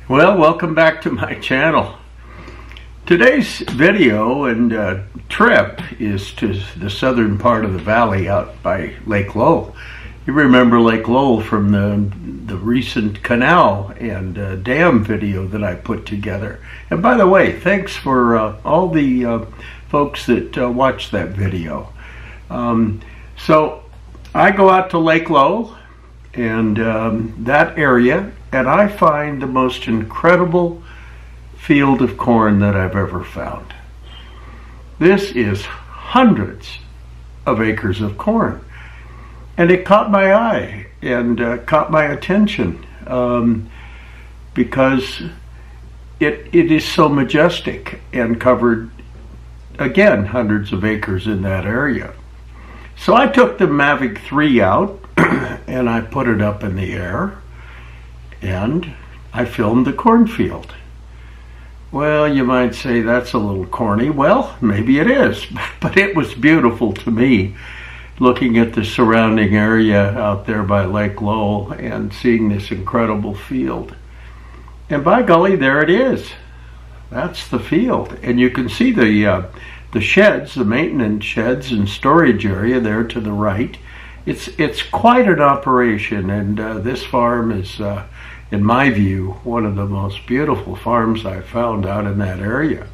Well, welcome back to my channel. Today's video and trip is to the southern part of the valley out by Lake Lowell. You remember Lake Lowell from the recent canal and dam video that I put together. And by the way, thanks for all the folks that watched that video. So I go out to Lake Lowell and that area, and I find the most incredible field of corn that I've ever found. This is hundreds of acres of corn, and it caught my eye and caught my attention because it is so majestic and covered, again, hundreds of acres in that area. So I took the Mavic 3 out and I put it up in the air and I filmed the cornfield. Well, you might say that's a little corny. Well, maybe it is, but it was beautiful to me looking at the surrounding area out there by Lake Lowell and seeing this incredible field. And by golly, there it is. That's the field. And you can see the sheds, the maintenance sheds and storage area there to the right. It's quite an operation, and this farm is, in my view, one of the most beautiful farms I've found out in that area.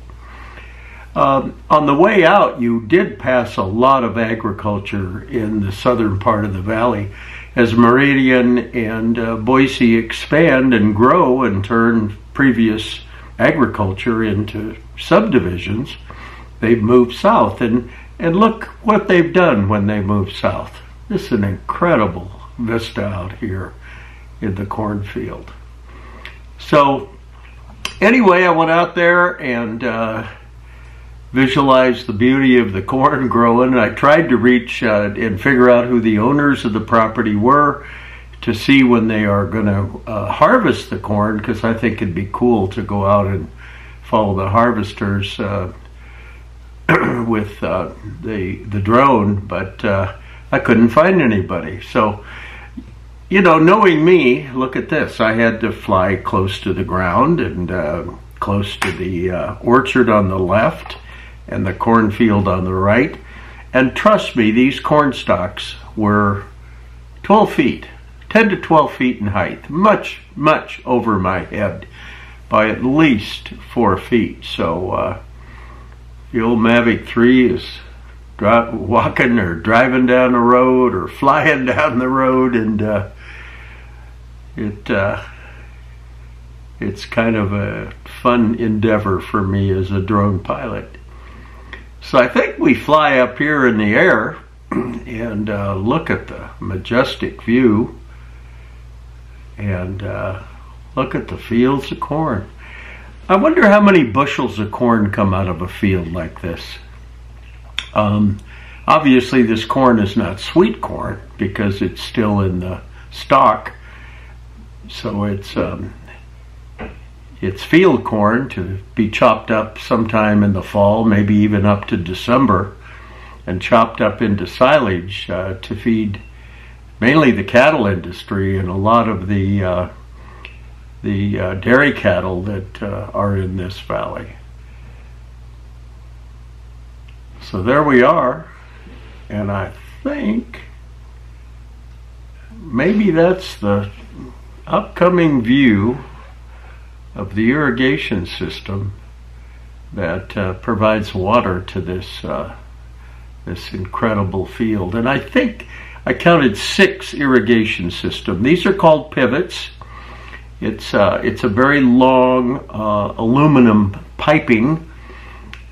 On the way out, you did pass a lot of agriculture in the southern part of the valley. As Meridian and Boise expand and grow and turn previous agriculture into subdivisions, they've moved south, and look what they've done when they moved south. This is an incredible vista out here in the cornfield. So anyway, I went out there and visualized the beauty of the corn growing. I tried to reach and figure out who the owners of the property were to see when they are going to harvest the corn, because I think it'd be cool to go out and follow the harvesters with the drone, but I couldn't find anybody. So, you know, knowing me, look at this. I had to fly close to the ground and close to the orchard on the left and the cornfield on the right. And trust me, these corn stalks were 12 feet, 10 to 12 feet in height, much, much over my head by at least 4 feet. So the old Mavic 3 is walking or driving down the road or flying down the road, and it's kind of a fun endeavor for me as a drone pilot. So I think we fly up here in the air and look at the majestic view and look at the fields of corn. I wonder how many bushels of corn come out of a field like this. Obviously this corn is not sweet corn because it's still in the stalk, so it's field corn to be chopped up sometime in the fall, maybe even up to December, and chopped up into silage to feed mainly the cattle industry and a lot of the dairy cattle that are in this valley. So there we are, and I think maybe that's the upcoming view of the irrigation system that provides water to this incredible field. And I think I counted 6 irrigation systems. These are called pivots. It's a very long aluminum piping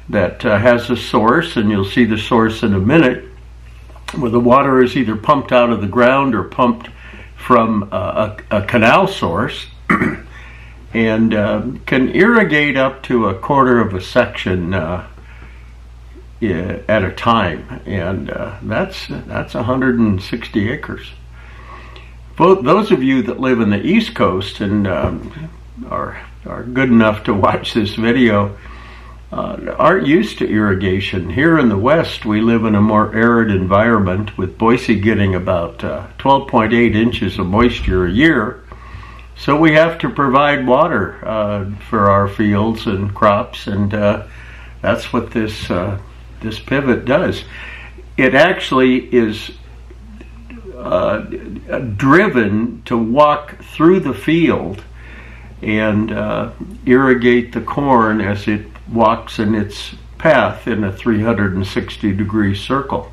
that has a source, and you'll see the source in a minute, where the water is either pumped out of the ground or pumped from a canal source and can irrigate up to a quarter of a section at a time, and that's 160 acres. Both those of you that live in the East Coast and are good enough to watch this video aren't used to irrigation. Here in the West, we live in a more arid environment, with Boise getting about 12.8 inches of moisture a year, So we have to provide water for our fields and crops, and that's what this pivot does. It actually is driven to walk through the field and irrigate the corn as it walks in its path in a 360-degree circle.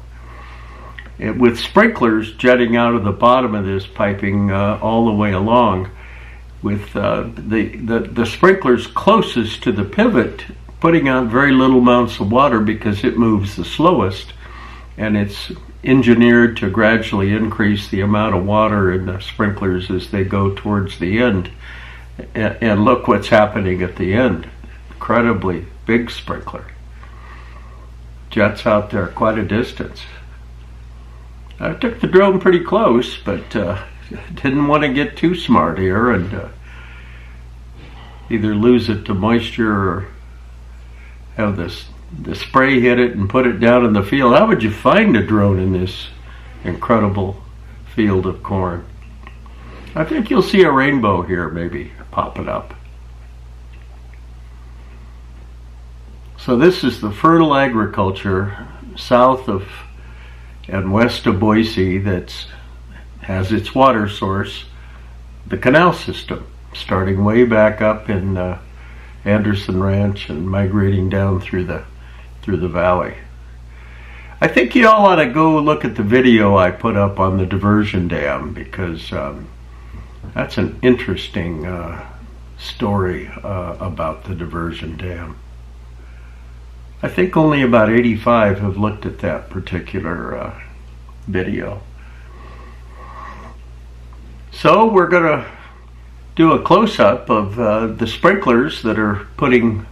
With sprinklers jetting out of the bottom of this piping all the way along, with the sprinklers closest to the pivot putting out very little amounts of water because it moves the slowest, and it's engineered to gradually increase the amount of water in the sprinklers as they go towards the end. And look what's happening at the end. Incredibly big sprinkler. Jets out there quite a distance. I took the drone pretty close, but didn't want to get too smart here and either lose it to moisture or have the spray hit it and put it down in the field. How would you find a drone in this incredible field of corn? I think you'll see a rainbow here maybe popping up. So this is the fertile agriculture south of and west of Boise that has its water source, the canal system, starting way back up in Anderson Ranch and migrating down through the valley. I think you all ought to go look at the video I put up on the diversion dam, because that's an interesting story about the diversion dam. I think only about 85 have looked at that particular video. So we're going to do a close-up of the sprinklers that are putting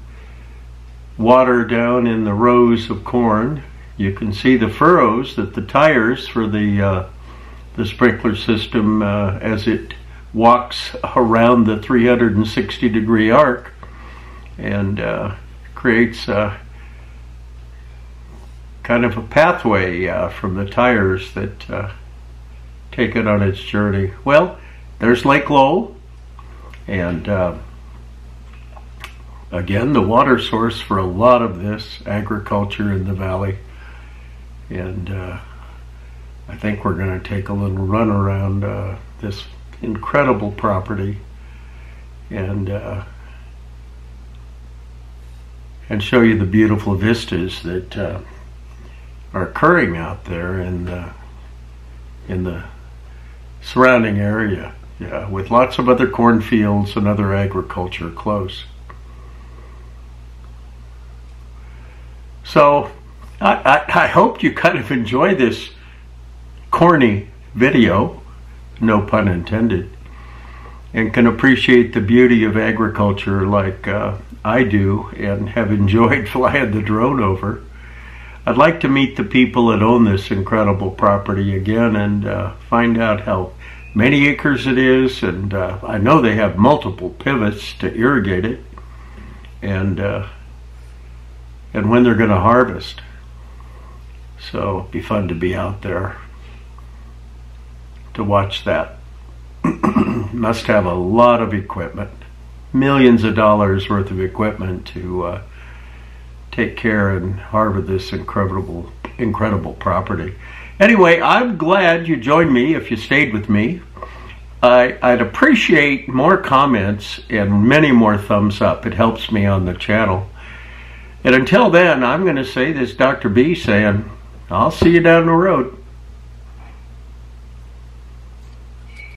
water down in the rows of corn. You can see the furrows that the tires for the sprinkler system as it walks around the 360-degree arc and creates kind of a pathway from the tires that take it on its journey. Well, there's Lake Lowell, and again, the water source for a lot of this agriculture in the valley. And I think we're going to take a little run around this incredible property and show you the beautiful vistas that are occurring out there in the surrounding area, with lots of other cornfields and other agriculture close. So I hope you kind of enjoy this corny video, no pun intended, and can appreciate the beauty of agriculture like I do and have enjoyed flying the drone over. I'd like to meet the people that own this incredible property again and find out how many acres it is, and I know they have multiple pivots to irrigate it, and when they're going to harvest. So it'd be fun to be out there to watch that. Must have a lot of equipment, millions of dollars worth of equipment to take care and harvest this incredible property. Anyway, I'm glad you joined me if you stayed with me. I'd appreciate more comments and many more thumbs up. It helps me on the channel. And until then, I'm going to say this Dr. B saying, I'll see you down the road.